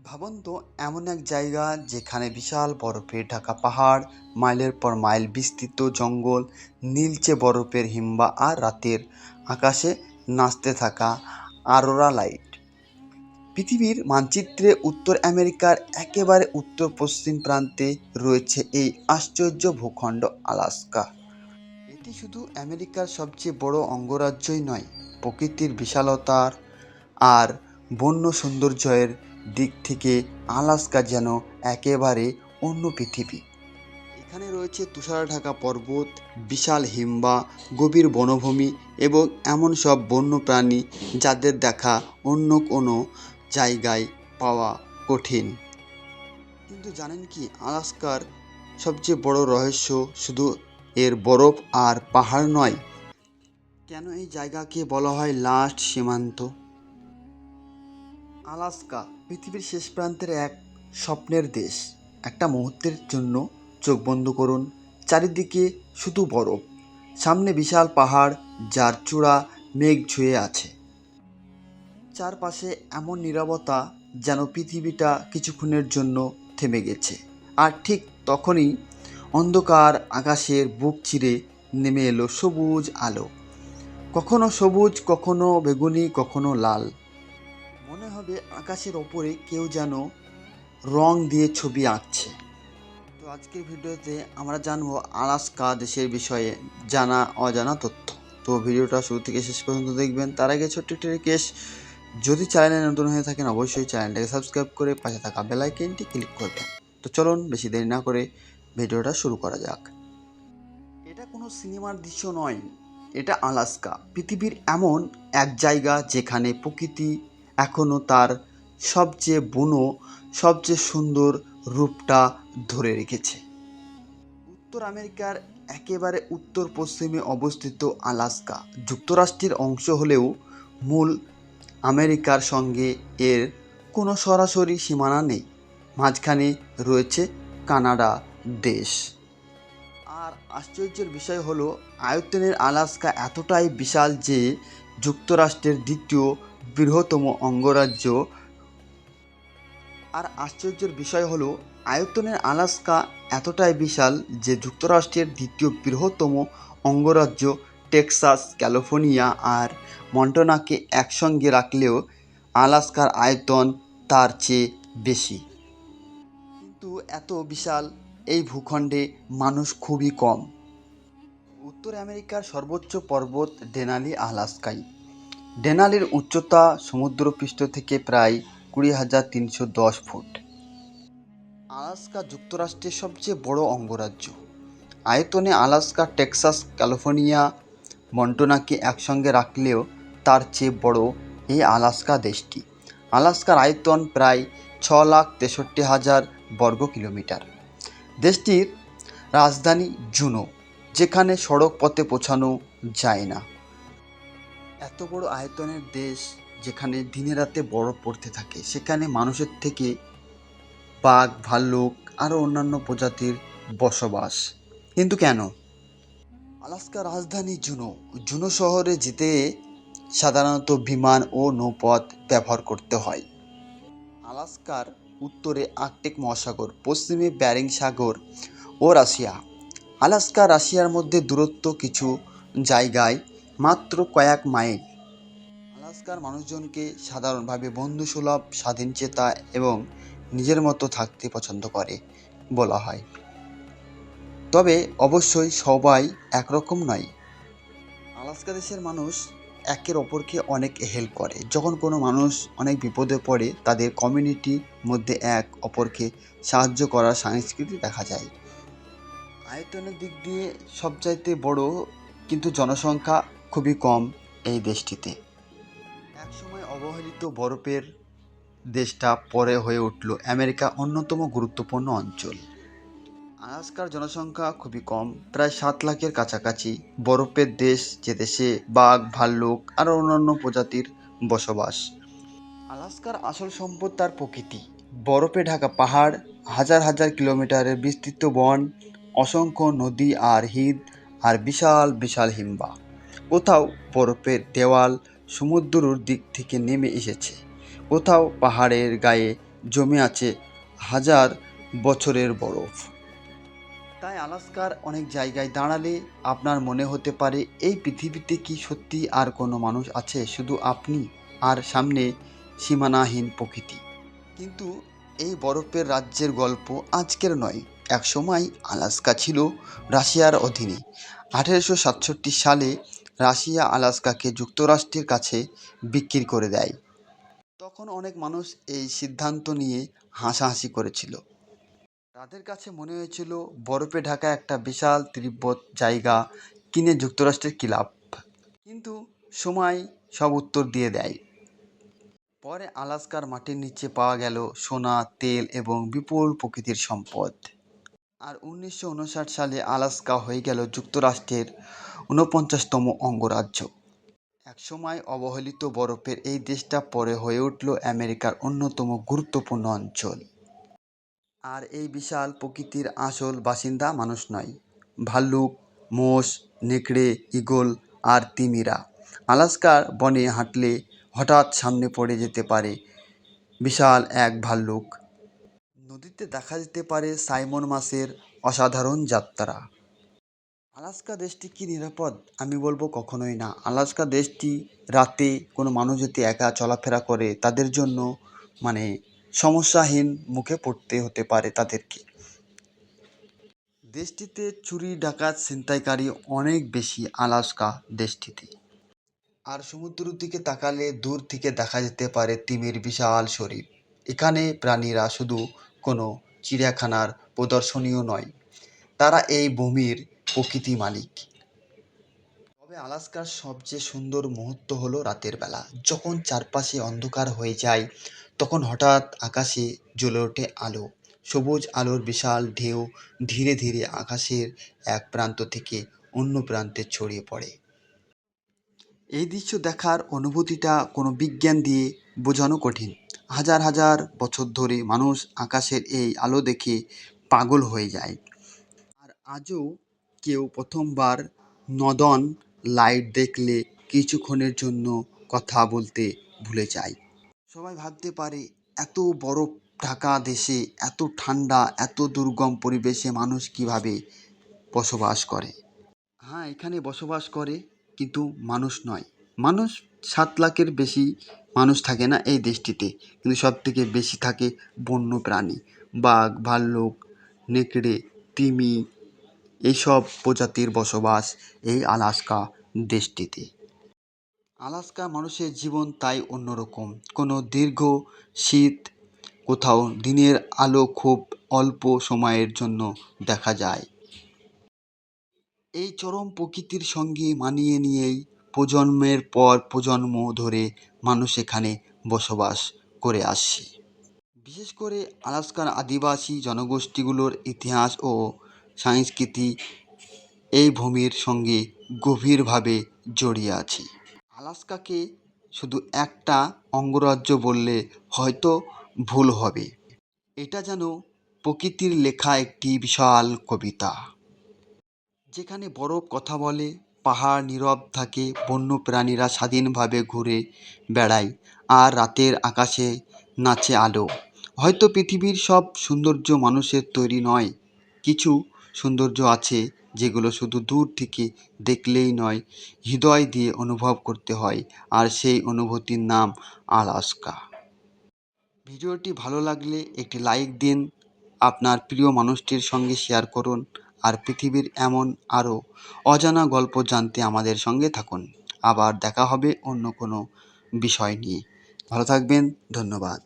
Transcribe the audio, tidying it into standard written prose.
ভাবুন তো, এমন এক জায়গা যেখানে বিশাল বরফে ঢাকা পাহাড়, মাইলের পর মাইল বিস্তৃত জঙ্গল, নীলচে বরফের হিমবাহ আর রাতের আকাশে নাচতে থাকা অরোরা লাইট। পৃথিবীর মানচিত্রে উত্তর আমেরিকার একেবারে উত্তর পশ্চিম প্রান্তে রয়েছে এই আশ্চর্য ভূখণ্ড আলাস্কা। এটি শুধু আমেরিকার সবচেয়ে বড় অঙ্গরাজ্যই নয়, প্রকৃতির বিশালতার আর বন্য সৌন্দর্যের দিক থেকে আলাস্কা যেন একেবারে অন্য পৃথিবী। এখানে রয়েছে তুষার ঢাকা পর্বত, বিশাল হিমবাহ, গভীর বনভূমি এবং এমন সব বন্য প্রাণী যাদের দেখা অন্য কোনো জায়গায় পাওয়া কঠিন। কিন্তু জানেন কি, আলাস্কার সবচেয়ে বড় রহস্য শুধু এর বরফ আর পাহাড় নয়। কেন এই জায়গাকে বলা হয় লাস্ট সীমান্ত? আলাস্কা পৃথিবীর শেষ প্রান্তের এক স্বপ্নের দেশ। একটা মুহূর্তের জন্য চোখ বন্ধ করুন, চারিদিকে শুধু বরফ, সামনে বিশাল পাহাড় যার চূড়া মেঘ ছুঁয়ে আছে, চারপাশে এমন নীরবতা যেন পৃথিবীটা কিছুক্ষণের জন্য থেমে গেছে। আর ঠিক তখনই অন্ধকার আকাশের বুক চিরে নেমে এলো সবুজ আলো, কখনো সবুজ, কখনো বেগুনি, কখনো লাল। মনে হবে আকাশের ওপরে কেউ যেন রং দিয়ে ছবি আঁকছে। তো আজকের ভিডিওতে আমরা জানবো আলাস্কা দেশের বিষয়ে জানা অজানা তথ্য। তো ভিডিওটা শুরু থেকে শেষ পর্যন্ত দেখবেন। তার আগে ছোট্ট একটি রিকোয়েস্ট, যদি চ্যানেলে নতুন হয়ে থাকেন অবশ্যই চ্যানেলটাকে সাবস্ক্রাইব করে পাশে থাকা বেল আইকনটি ক্লিক করবেন। তো চলুন বেশি দেরি না করে ভিডিওটা শুরু করা যাক। এটা কোনো সিনেমার দৃশ্য নয়, এটা আলাস্কা, পৃথিবীর এমন এক জায়গা যেখানে প্রকৃতি এখনও তার সবচেয়ে বুনো, সবচেয়ে সুন্দর রূপটা ধরে রেখেছে। উত্তর আমেরিকার একেবারে উত্তর পশ্চিমে অবস্থিত আলাস্কা যুক্তরাষ্ট্রের অংশ হলেও মূল আমেরিকার সঙ্গে এর কোনো সরাসরি সীমানা নেই। মাঝখানে রয়েছে কানাডা দেশ। আর আশ্চর্যের বিষয় হলো, আয়তনের আলাস্কা এতটাই বিশাল যে যুক্তরাষ্ট্রের দ্বিতীয় বৃহত্তম অঙ্গরাজ্য। আর আশ্চর্যের বিষয় হলো, আয়তনের আলাস্কা এতটাই বিশাল যে যুক্তরাষ্ট্রের দ্বিতীয় বৃহত্তম অঙ্গরাজ্য টেক্সাস, ক্যালিফোর্নিয়া আর মন্টানাকে একসঙ্গে রাখলেও আলাস্কার আয়তন তার চেয়ে বেশি। কিন্তু এত বিশাল এই ভূখণ্ডে মানুষ খুবই কম। উত্তর আমেরিকার সর্বোচ্চ পর্বত ডেনালি আলাস্কায়। ডেনালির উচ্চতা সমুদ্রপৃষ্ঠ থেকে প্রায় 20,310 ফুট। আলাস্কা যুক্তরাষ্ট্রের সবচেয়ে বড় অঙ্গরাজ্য। আয়তনে আলাস্কা, টেক্সাস, ক্যালিফোর্নিয়া, মন্টানাকে একসঙ্গে রাখলেও তার চেয়ে বড় এই আলাস্কা দেশটি। আলাস্কার আয়তন প্রায় 6,63,000 বর্গ কিলোমিটার। দেশটির রাজধানী জুনো, যেখানে সড়ক পথে পৌঁছানো যায় না। এত বড় আয়তনের দেশ যেখানে দিনে রাতে বরফ পড়তে থাকে, সেখানে মানুষের থেকে বাঘ, ভাল্লুক আরও অন্যান্য প্রজাতির বসবাস। কিন্তু কেন? আলাস্কার রাজধানী জুনো। জুনো শহরে যেতে সাধারণত বিমান ও নৌপথ ব্যবহার করতে হয়। আলাস্কার উত্তরে আর্কটিক মহাসাগর, পশ্চিমে ব্যারিং সাগর ও রাশিয়া। আলাস্কা রাশিয়ার মধ্যে দূরত্ব কিছু জায়গায় মাত্র কয়েক মাইল। আলাস্কার মানুষজনকে সাধারণভাবে বন্ধুসুলভ, স্বাধীনচেতা এবং নিজের মতো থাকতে পছন্দ করে বলা হয়। তবে অবশ্যই সবাই একরকম নয়। আলাস্কা দেশের মানুষ একের অপরকে অনেক হেল্প করে। যখন কোনো মানুষ অনেক বিপদে পড়ে, তাদের কমিউনিটির মধ্যে এক অপরকে সাহায্য করার সংস্কৃতি দেখা যায়। আয়তনের দিক দিয়ে সবচাইতে বড়, কিন্তু জনসংখ্যা খুবই কম এই দেশটিতে। একসময় অবহেলিত বরফের দেশটা পরে হয়ে উঠল আমেরিকা অন্যতম গুরুত্বপূর্ণ অঞ্চল। আলাস্কার জনসংখ্যা খুবই কম, প্রায় 7 লাখের কাছাকাছি। বরফের দেশ, যে দেশে বাঘ, ভাল্লুক আর অন্যান্য প্রজাতির বসবাস। আলাস্কার আসল সম্পদ তার প্রকৃতি। বরফে ঢাকা পাহাড়, হাজার হাজার কিলোমিটারের বিস্তৃত বন, অসংখ্য নদী আর হ্রদ, আর বিশাল বিশাল হিমবাহ। কোথাও বরফের দেওয়াল সমুদ্রের দিক থেকে নেমে এসেছে, কোথাও পাহাড়ের গায়ে জমে আছে হাজার বছরের বরফ। তাই আলাস্কার অনেক জায়গায় দাঁড়ালে আপনার মনে হতে পারে এই পৃথিবীতে কি সত্যি আর কোনো মানুষ আছে, শুধু আপনি আর সামনে সীমানাহীন প্রকৃতি। কিন্তু এই বরফের রাজ্যের গল্প আজকের নয়। একসময় আলাস্কা ছিল রাশিয়ার অধীনে। 1867 সালে রাশিয়া আলাস্কাকে যুক্তরাষ্ট্রের কাছে বিক্রি করে দেয়। তখন অনেক মানুষ এই সিদ্ধান্ত নিয়ে হাসাহাসি করেছিল। তাদের কাছে মনে হয়েছিল বরফে ঢাকা একটা বিশাল তিব্বত জায়গা কিনে যুক্তরাষ্ট্রের কী লাভ। কিন্তু সময় সব উত্তর দিয়ে দেয়। পরে আলাস্কার মাটির নিচে পাওয়া গেল সোনা, তেল এবং বিপুল প্রকৃতির সম্পদ। আর 1959 সালে আলাস্কা হয়ে গেল যুক্তরাষ্ট্রের 49তম অঙ্গরাজ্য। একসময় অবহেলিত বরফের এই দেশটা পরে হয়ে উঠল আমেরিকার অন্যতম গুরুত্বপূর্ণ অঞ্চল। আর এই বিশাল প্রকৃতির আসল বাসিন্দা মানুষ নয়, ভাল্লুক, মোষ, নেকড়ে, ঈগল আর তিমিরা। আলাস্কার বনে হাঁটলে হঠাৎ সামনে পড়ে যেতে পারে বিশাল এক ভাল্লুক। নদীতে দেখা যেতে পারে সাইমন মাছের অসাধারণ যাত্রা। আলাস্কা দেশটি কি নিরাপদ? আমি বলবো কখনোই না। আলাস্কা দেশটি রাতে কোনো মানুষ যদি একা চলাফেরা করে তাদের জন্য মানে সমস্যাহীন মুখে পড়তে হতে পারে তাদেরকে। দেশটিতে চুরি, ডাকাত, ছিনতাইকারী অনেক বেশি আলাস্কা দেশটিতে। আর সমুদ্রের দিকে তাকালে দূর থেকে দেখা যেতে পারে তিমির বিশাল শরীর। এখানে প্রাণীরা শুধু কোনো চিড়িয়াখানার প্রদর্শনীয় নয়, তারা এই ভূমির প্রকৃতি মালিক। তবে আলাস্কার সবচেয়ে সুন্দর মুহূর্ত হলো রাতের বেলা, যখন চারপাশে অন্ধকার হয়ে যায় তখন হঠাৎ আকাশে জ্বলে ওঠে আলো। সবুজ আলোর বিশাল ঢেউ ধীরে ধীরে আকাশের এক প্রান্ত থেকে অন্য প্রান্তে ছড়িয়ে পড়ে। এই দৃশ্য দেখার অনুভূতিটা কোনো বিজ্ঞান দিয়ে বোঝানো কঠিন। হাজার হাজার বছর ধরে মানুষ আকাশের এই আলো দেখে পাগল হয়ে যায়। আর আজও কেউ প্রথমবার নর্দার্ন লাইট দেখলে কিছুক্ষণের জন্য কথা বলতে ভুলে যায়। সবাই ভাবতে পারে এত বরফ ঢাকা দেশে, এত ঠান্ডা, এত দুর্গম পরিবেশে মানুষ কিভাবে বসবাস করে। হ্যাঁ, এখানে বসবাস করে, কিন্তু মানুষ নয়। মানুষ 7 লাখের বেশি মানুষ থাকে না এই দেশটিতে, কিন্তু সব থেকে বেশি থাকে বন্য প্রাণী, বাঘ, ভাল্লুক, নেকড়ে, তিমি, এইসব প্রজাতির বসবাস এই আলাস্কা দেশটিতে। আলাস্কা মানুষের জীবন তাই অন্যরকম। কোনো দীর্ঘ শীত, কোথাও দিনের আলো খুব অল্প সময়ের জন্য দেখা যায়। এই চরম প্রকৃতির সঙ্গে মানিয়ে নিয়েই প্রজন্মের পর প্রজন্ম ধরে মানুষ এখানে বসবাস করে আসছে। বিশেষ করে আলাস্কার আদিবাসী জনগোষ্ঠীগুলোর ইতিহাস ও সংস্কৃতি এই ভূমির সঙ্গে গভীরভাবে জড়িয়ে আছে। আলাস্কাকে শুধু একটা অঙ্গরাজ্য বললে হয়তো ভুল হবে। এটা যেন প্রকৃতির লেখা একটি বিশাল কবিতা, যেখানে বরফ কথা বলে, পাহাড় নীরব থাকে, বন্য প্রাণীরা স্বাধীনভাবে ঘুরে বেড়ায়, আর রাতের আকাশে নাচে আলো। হয়তো পৃথিবীর সব সৌন্দর্য মানুষের তৈরি নয়, কিছু সৌন্দর্য আছে যেগুলো শুধু দূর থেকে দেখলেই নয়, হৃদয় দিয়ে অনুভব করতে হয়, আর সেই অনুভূতির নাম আলাস্কা। ভিডিওটি ভালো লাগলে একটি লাইক দিন, আপনার প্রিয় মানুষটির সঙ্গে শেয়ার করুন, আর পৃথিবীর এমন আরও অজানা গল্প জানতে আমাদের সঙ্গে থাকুন। আবার দেখা হবে অন্য কোনো বিষয় নিয়ে। ভালো থাকবেন, ধন্যবাদ।